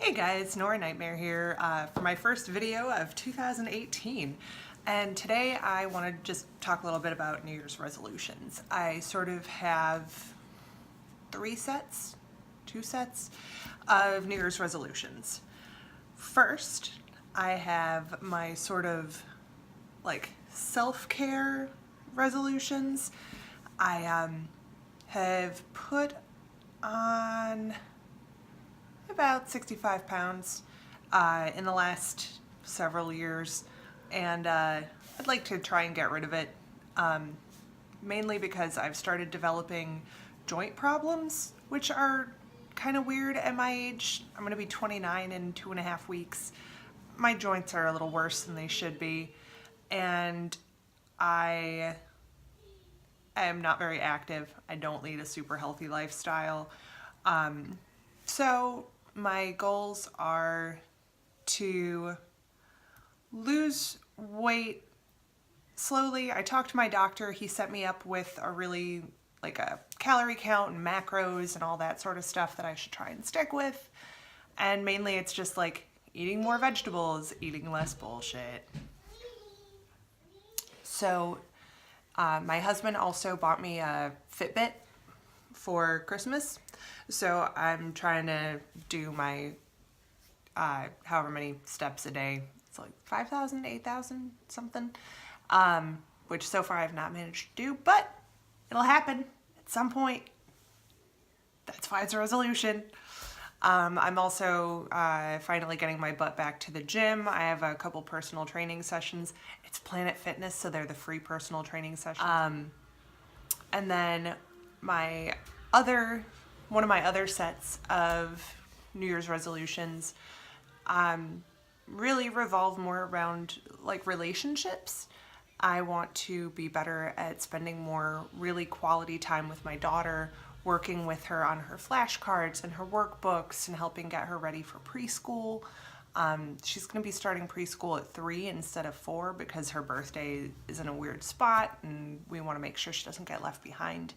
Hey guys, Nora Nightmare here for my first video of 2018. And today I want to just talk a little bit about New Year's resolutions. I sort of have two sets of New Year's resolutions. First, I have my sort of like self-care resolutions. I have put on about 65 pounds in the last several years, and I'd like to try and get rid of it, mainly because I've started developing joint problems, which are kind of weird at my age. I'm going to be 29 in 2.5 weeks. My joints are a little worse than they should be, and I am not very active. I don't lead a super healthy lifestyle. So my goals are to lose weight slowly. I talked to my doctor. He set me up with a calorie count and macros and all that sort of stuff that I should try and stick with. And mainly it's just like eating more vegetables, eating less bullshit. So my husband also bought me a Fitbit for Christmas. So I'm trying to do my however many steps a day. It's like 5,000, 8,000 something, which so far I've not managed to do, but it'll happen at some point. That's why it's a resolution. I'm also finally getting my butt back to the gym. I have a couple personal training sessions. It's Planet Fitness, so they're the free personal training sessions. And then one of my other sets of New Year's resolutions really revolve more around like relationships. I want to be better at spending more really quality time with my daughter, working with her on her flashcards and her workbooks and helping get her ready for preschool. She's going to be starting preschool at 3 instead of 4 because her birthday is in a weird spot and we want to make sure she doesn't get left behind.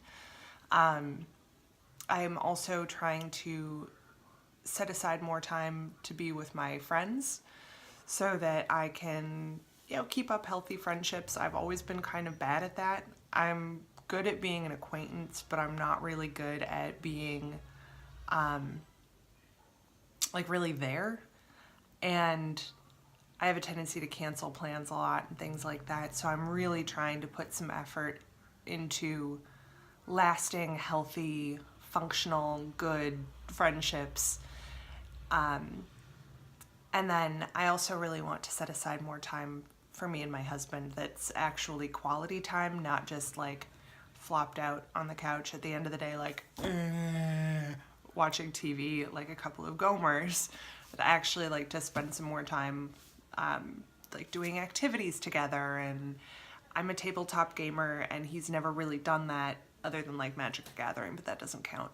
I am also trying to set aside more time to be with my friends so that I can, keep up healthy friendships. I've always been kind of bad at that. I'm good at being an acquaintance, but I'm not really good at being, really there. And I have a tendency to cancel plans a lot and things like that. So I'm really trying to put some effort into lasting, healthy, functional, good friendships. And then I also really want to set aside more time for me and my husband that's actually quality time, not just like flopped out on the couch at the end of the day, like watching TV like a couple of gomers, but actually like to spend some more time like doing activities together. And I'm a tabletop gamer and he's never really done that other than like Magic the Gathering, but that doesn't count.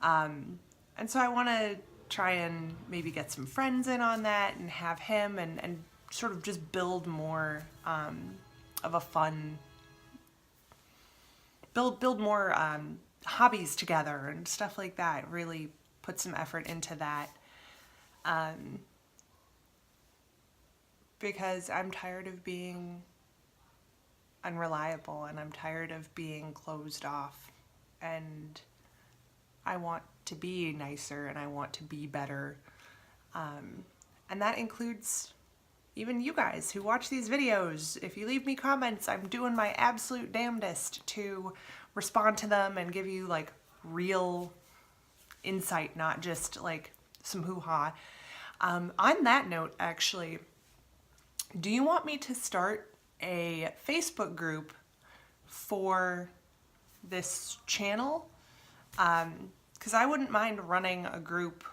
And so I want to try and maybe get some friends in on that and have him and sort of just build more of a fun, build more hobbies together and stuff like that. Really put some effort into that. Because I'm tired of being unreliable and I'm tired of being closed off, and I want to be nicer and I want to be better. And that includes even you guys who watch these videos. If you leave me comments, I'm doing my absolute damnedest to respond to them and give you like real insight, not just like some hoo-ha. On that note, actually, do you want me to start a Facebook group for this channel? Because I wouldn't mind running a group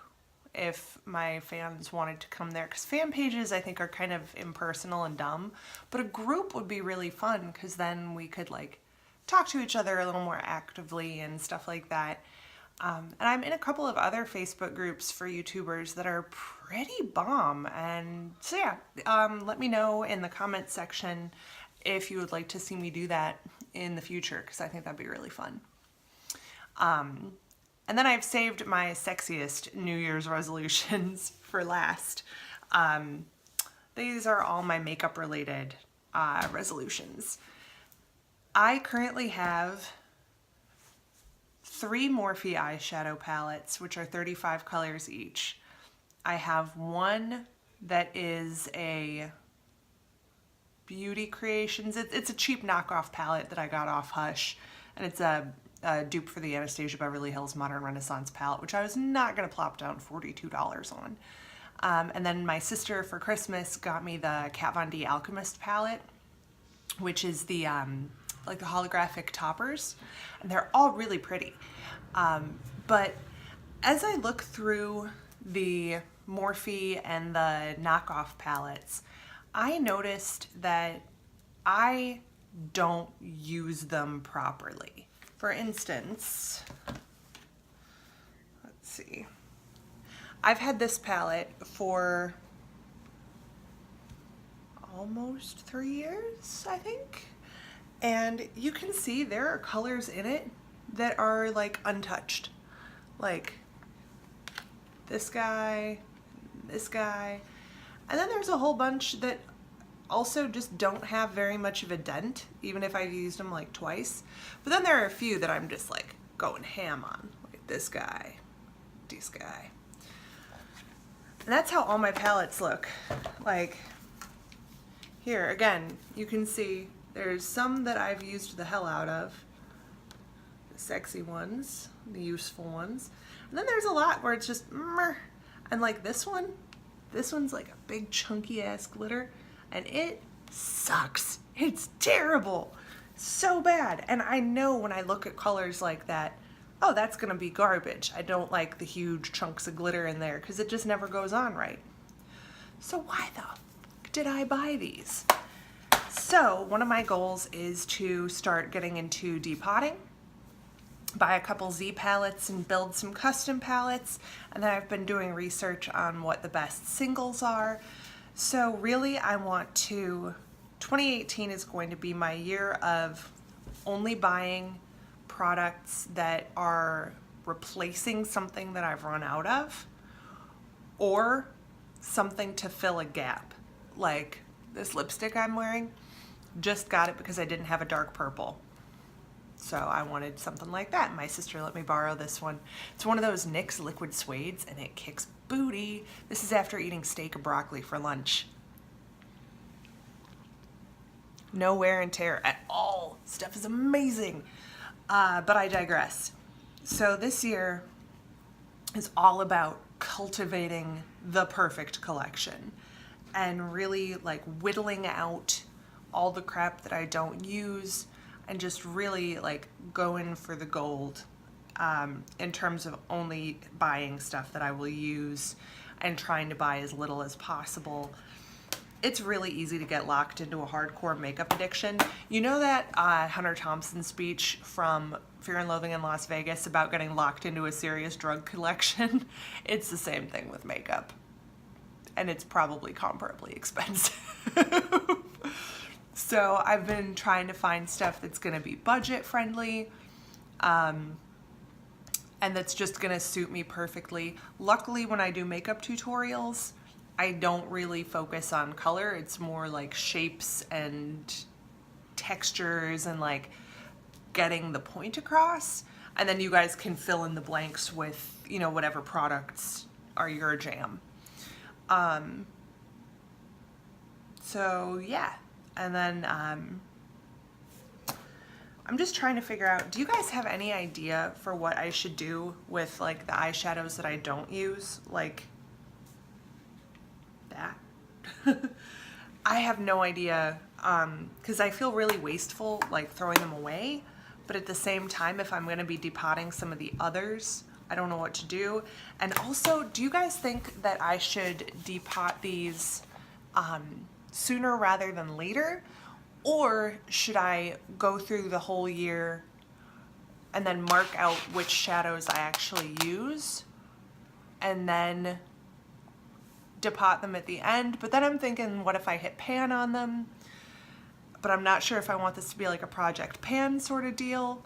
if my fans wanted to come there, because fan pages I think are kind of impersonal and dumb, but a group would be really fun because then we could like talk to each other a little more actively and stuff like that. And I'm in a couple of other Facebook groups for YouTubers that are pretty bomb. And so yeah, let me know in the comments section if you would like to see me do that in the future, because I think that'd be really fun. And then I've saved my sexiest New Year's resolutions for last. These are all my makeup related resolutions. I currently have 3 Morphe eyeshadow palettes, which are 35 colors each. I have one that is a Beauty Creations. It's a cheap knockoff palette that I got off Hush, and it's a dupe for the Anastasia Beverly Hills Modern Renaissance palette, which I was not going to plop down $42 on. And then my sister for Christmas got me the Kat Von D Alchemist palette, which is the like the holographic toppers, and they're all really pretty. But as I look through the Morphe and the knockoff palettes, I noticed that I don't use them properly. For instance, let's see. I've had this palette for almost 3 years, I think. And you can see there are colors in it that are like untouched. Like this guy. And then there's a whole bunch that also just don't have very much of a dent, even if I've used them like twice. But then there are a few that I'm just like going ham on, like this guy. And that's how all my palettes look. Like here, again, you can see there's some that I've used the hell out of. The sexy ones, the useful ones. And then there's a lot where it's just meh. And like this one's like a big chunky ass glitter, and it sucks. It's terrible. So bad. And I know when I look at colors like that, oh, that's gonna be garbage. I don't like the huge chunks of glitter in there because it just never goes on right. So why the fuck did I buy these? So one of my goals is to start getting into depotting, buy a couple Z palettes and build some custom palettes. And then I've been doing research on what the best singles are. So really 2018 is going to be my year of only buying products that are replacing something that I've run out of, or something to fill a gap. Like this lipstick I'm wearing, just got it because I didn't have a dark purple. So I wanted something like that. My sister let me borrow this one. It's one of those NYX liquid suedes, and it kicks booty. This is after eating steak and broccoli for lunch. No wear and tear at all. Stuff is amazing. But I digress. So this year is all about cultivating the perfect collection and really like whittling out all the crap that I don't use and just really like going for the gold in terms of only buying stuff that I will use and trying to buy as little as possible. It's really easy to get locked into a hardcore makeup addiction. You know that Hunter Thompson speech from Fear and Loathing in Las Vegas about getting locked into a serious drug collection? It's the same thing with makeup. And it's probably comparably expensive. So I've been trying to find stuff that's gonna be budget friendly, and that's just gonna suit me perfectly. Luckily, when I do makeup tutorials, I don't really focus on color. It's more like shapes and textures and like getting the point across. And then you guys can fill in the blanks with, you know, whatever products are your jam. So yeah. And then I'm just trying to figure out, do you guys have any idea for what I should do with like the eyeshadows that I don't use? Like that. I have no idea, because I feel really wasteful like throwing them away, but at the same time, if I'm going to be depotting some of the others, I don't know what to do. And also, do you guys think that I should depot these sooner rather than later, or should I go through the whole year and then mark out which shadows I actually use and then depot them at the end? But then I'm thinking, what if I hit pan on them? But I'm not sure if I want this to be like a Project Pan sort of deal.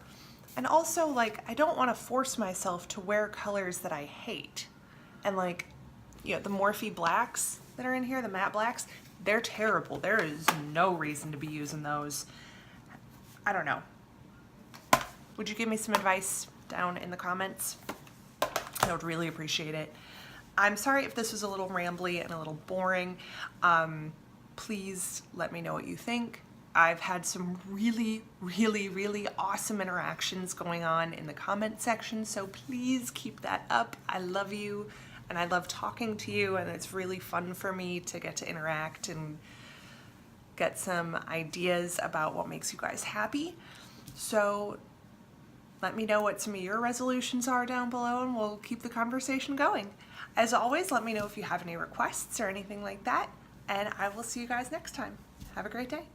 And also, like, I don't want to force myself to wear colors that I hate. And like, you know, the Morphe blacks that are in here, the matte blacks, they're terrible. There is no reason to be using those. I don't know. Would you give me some advice down in the comments? I would really appreciate it. I'm sorry if this was a little rambly and a little boring. Please let me know what you think. I've had some really, really, really awesome interactions going on in the comment section, so please keep that up. I love you, and I love talking to you, and it's really fun for me to get to interact and get some ideas about what makes you guys happy. So let me know what some of your resolutions are down below, and we'll keep the conversation going. As always, let me know if you have any requests or anything like that, and I will see you guys next time. Have a great day.